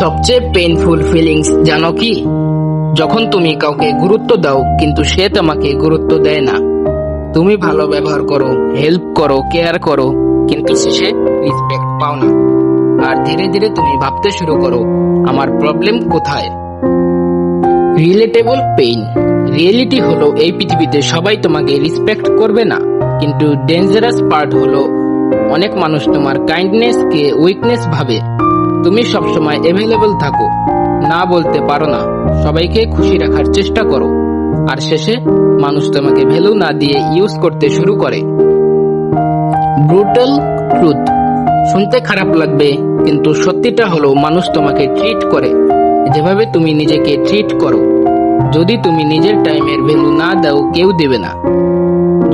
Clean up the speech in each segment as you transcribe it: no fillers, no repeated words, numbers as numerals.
সবচেয়ে painful feelings জানো কি? যখন তুমি কাউকে গুরুত্ব দাও কিন্তু সে তোমাকে গুরুত্ব দেয় না। তুমি ভালো ব্যবহার করো, হেল্প করো, কেয়ার করো, কিন্তু শেষে রেসপেক্ট পাও না। আর ধীরে ধীরে তুমি ভাবতে শুরু করো, আমার প্রবলেম কোথায়? Relatable pain. রিয়েলিটি হলো এই পৃথিবীতে সবাই তোমাকে রেসপেক্ট করবে না, কিন্তু ডেঞ্জারাস পার্ট হলো অনেক মানুষ তোমার কাইন্ডনেস কে উইকনেস ভাবে। তুমি সবসময় অ্যাভেলেবল থাকো, না বলতে পারো না, সবাইকে খুশি রাখার চেষ্টা করো, আর শেষে মানুষ তোমাকে ভ্যালু না দিয়ে ইউজ করতে শুরু করে। Brutal truth. শুনতে খারাপ লাগবে, কিন্তু সত্যিটা হলো মানুষ তোমাকে ট্রিট করে যেভাবে তুমি নিজেকে ট্রিট করো। যদি তুমি নিজের টাইমের ভ্যালু না দাও, কেউ দেবে না।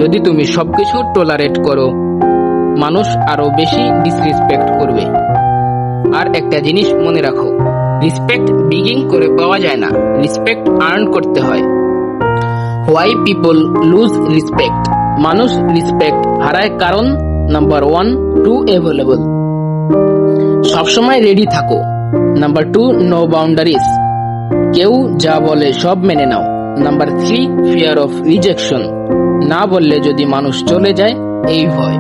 যদি তুমি সবকিছু টলারেট করো, মানুষ আরো বেশি ডিসরেসপেক্ট করবে। আর একটা জিনিস মনে রাখো, রেসপেক্ট বিগিং করে পাওয়া যায় না, রেসপেক্ট আর্ন করতে হয়। Why people lose respect. মানুষ রেসপেক্ট হারায় কারণ নাম্বার 1, টু অ্যাভেলেবল, সবসময় রেডি থাকো। নাম্বার 2, নো বাউন্ডারিজ, কেউ যা বলে সব মেনে নাও। নাম্বার 3, ফিয়ার অফ রিজেকশন, না বললে যদি মানুষ চলে যায়, এই ভয়।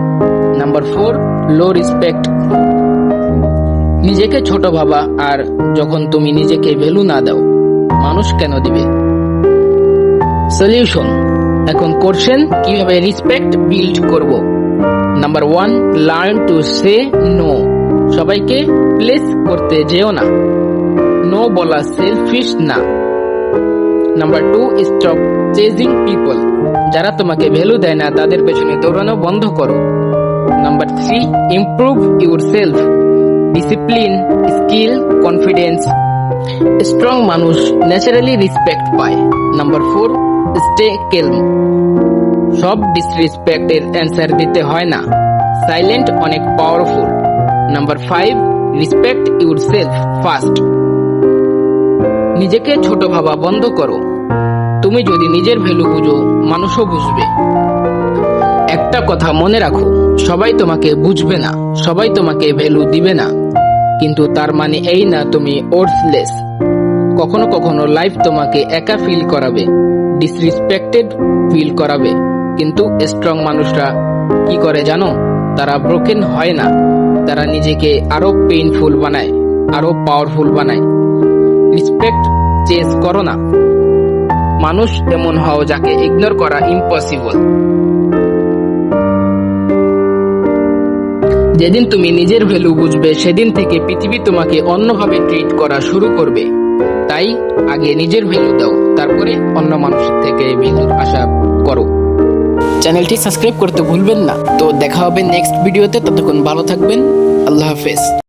নাম্বার 4, লো রেসপেক্ট, নিজেকে ছোট ভাবা, আর যখন তুমি নিজেকে ভ্যালু না দাও, মানুষ কেন দিবে? সলিউশন। এখন কোশ্চেন, কিভাবে রেসপেক্ট বিল্ড করব? Number 1, learn to say no. সবাইকে প্লেস করতে যেও না, নো বলা সেলফিশ না। নাম্বার 2, স্টপ চেজিং পিপল, যারা তোমাকে ভ্যালু দেয় না তাদের পেছনে দৌড়ানো বন্ধ করো। Number 3, improve yourself, discipline, skill, confidence. Strong মানুষ ন্যাচারালি রেসপেক্ট পায়। নাম্বার 4, স্টে কেলম, সব ডিসরেসপেক্টের অ্যান্সার দিতে হয় না, সাইলেন্ট অনেক powerful. Number 5, respect yourself first, নিজেকে ছোট ভাবা বন্ধ করো। তুমি যদি নিজের ভ্যালু বুঝো, মানুষও বুঝবে। একটা কথা মনে রাখো, সবাই তোমাকে বুঝবে না, সবাই তোমাকে ভ্যালু দিবে না, কিন্তু তার মানে এই না তুমি ওর্থলেস। কখনো কখনো লাইফ তোমাকে একা ফিল করাবে, ডিসরেসপেক্টেড ফিল করাবে, কিন্তু স্ট্রং মানুষরা কি করে জানো? তারা ব্রোকেন হয় না, তারা নিজেকে আরো পেইনফুল বানায়, আরো পাওয়ারফুল বানায়। রেসপেক্ট চেজ করো না, মানুষ এমন হও যাকে ইগনোর করা ইম্পসিবল। যেদিন তুমি নিজের ভ্যালু বুঝবে, সেদিন থেকে পৃথিবী তোমাকে অন্যভাবে ট্রিট করা শুরু করবে। তাই আগে নিজের ভ্যালু দাও, তারপরে অন্য মানুষের থেকে ভ্যালুর আশা করো। চ্যানেলটি সাবস্ক্রাইব করতে ভুলবেন না। তো দেখা হবে নেক্সট ভিডিওতে, ততক্ষণ ভালো থাকবেন। আল্লাহ হাফেজ।